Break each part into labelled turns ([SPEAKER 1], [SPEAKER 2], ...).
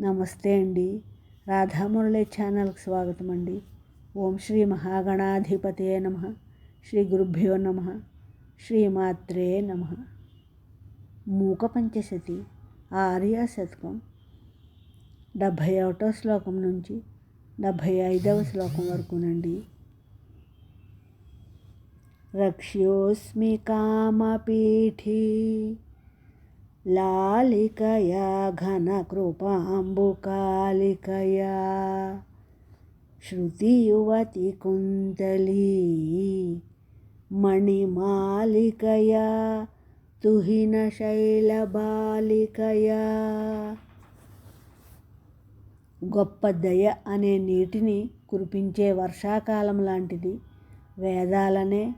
[SPEAKER 1] నమస్తే అండి. రాధామురళి ఛానల్కి స్వాగతం అండి. ఓం శ్రీ మహాగణాధిపతయే నమః. శ్రీ గురుభ్యో నమః. శ్రీమాత్రే నమః. మూక పంచశతి ఆర్య శతకం 71వ శ్లోకం నుంచి 75వ శ్లోకం వరకునండి. రక్ష్యోస్మి కామపీఠీ లాలికయా ఘనకృపాంబుకాలికయా శృతియువతి కుంతలీ మణిమాలికయా తుహిన శైలబాలికయా. గొప్ప దయ అనే నీటిని కురిపించే వర్షాకాలం లాంటిది. వేదాలనే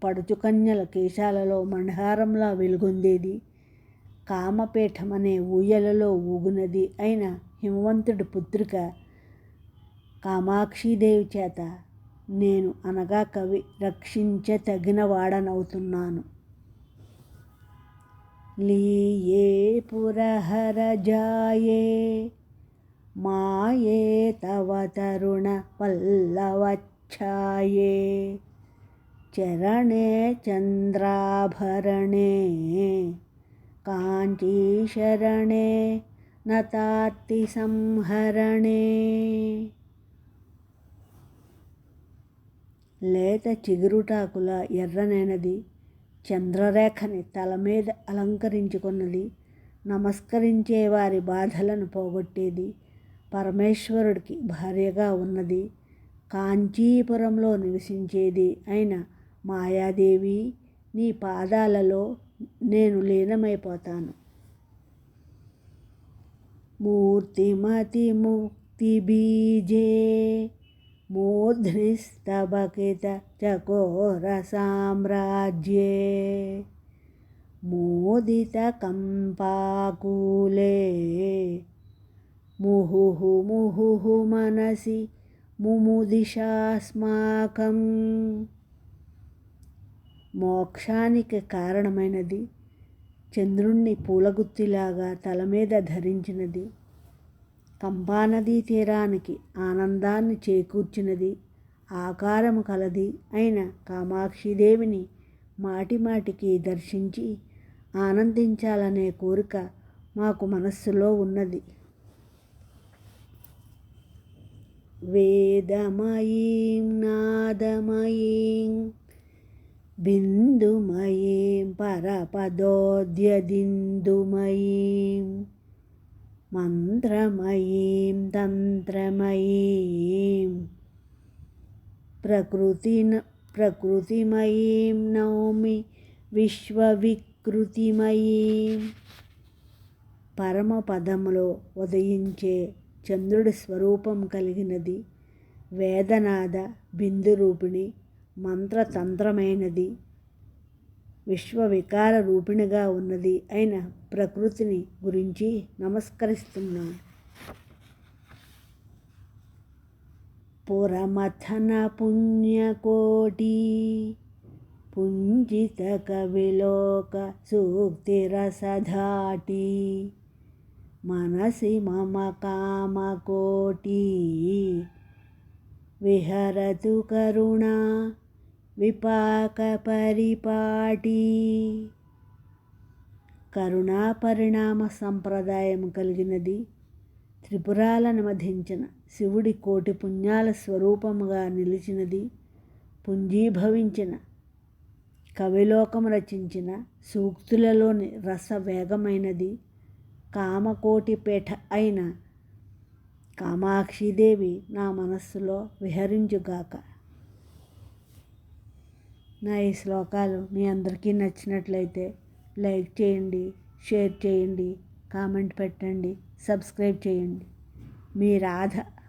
[SPEAKER 1] పడుచుకన్యల కేశాలలో మండహారంలా వెలుగొందేది. కామపీఠమనే ఊయలలో ఊగునది అయిన హిమవంతుడి పుత్రిక కామాక్షీదేవి చేత నేను అనగా కవి రక్షించ తగిన వాడనవుతున్నాను. లీయే పురహర జాయే మాయే తవ తరుణ పల్లవచ్ఛాయే చరణే చంద్రాభరణే కాంచీశరణే నతార్తి సంహరణే. లేత చిగురుటాకుల ఎర్రనైనది చంద్రరేఖని తల మీద అలంకరించుకున్నది. నమస్కరించే వారి బాధలను పోగొట్టేది. పరమేశ్వరుడికి భార్యగా ఉన్నది. కాంచీపురంలో నివసించేది అయిన మాయాదేవి, నీ పాదాలలో నేను లీనమైపోతాను. మూర్తిమతి ముక్తి బీజే మూర్ధ్నిస్తబకిత చకోర సామ్రాజ్యే మోదిత కంపాకూలే ముహుహు ముహుహు మనసి ముముదిషాస్మాకం. మోక్షానికి కారణమైనది. చంద్రుణ్ణి పూలగుత్తిలాగా తల మీద ధరించినది. కంపానదీ తీరానికి ఆనందాన్ని చేకూర్చినది. ఆకారము కలది అయిన కామాక్షిదేవిని మాటిమాటికి దర్శించి ఆనందించాలనే కోరిక మాకు మనస్సులో ఉన్నది. వేదమయీం నాదమయీం బిందుమయీం పరపదోద్యదిందుమయీం మంత్రమయీం తంత్రమయీం ప్రకృతిమయీం నౌమి విశ్వవికృతిమయీం. పరమపదములో ఉదయించే చంద్రుడి స్వరూపం కలిగినది. వేదనాద బిందురూపిణి, మంత్రతంత్రమైనది, విశ్వవికార రూపిణిగా ఉన్నది అయిన ప్రకృతిని గురించి నమస్కరిస్తున్నాను. పురమథన పుణ్యకోటి పుంజిత కవిలోక సూక్తిరసధాటి మనసి మమ కామకోటి విహరతు కరుణా విపాక పరిపాటి. కరుణా పరిణామ సంప్రదాయం కలిగినది. త్రిపురాలను మధించిన శివుడి కోటి పుణ్యాల స్వరూపముగా నిలిచినది. పుంజీభవించిన కవిలోకము రచించిన సూక్తులలోని రస వేగమైనది. కామకోటి పీఠ అయిన కామాక్షిదేవి నా మనస్సులో విహరించుగాక. నా ఈ శ్లోకాలు మీ అందరికీ నచ్చినట్లయితే లైక్ చేయండి, షేర్ చేయండి, కామెంట్ పెట్టండి, సబ్స్క్రైబ్ చేయండి. మీ రాధ.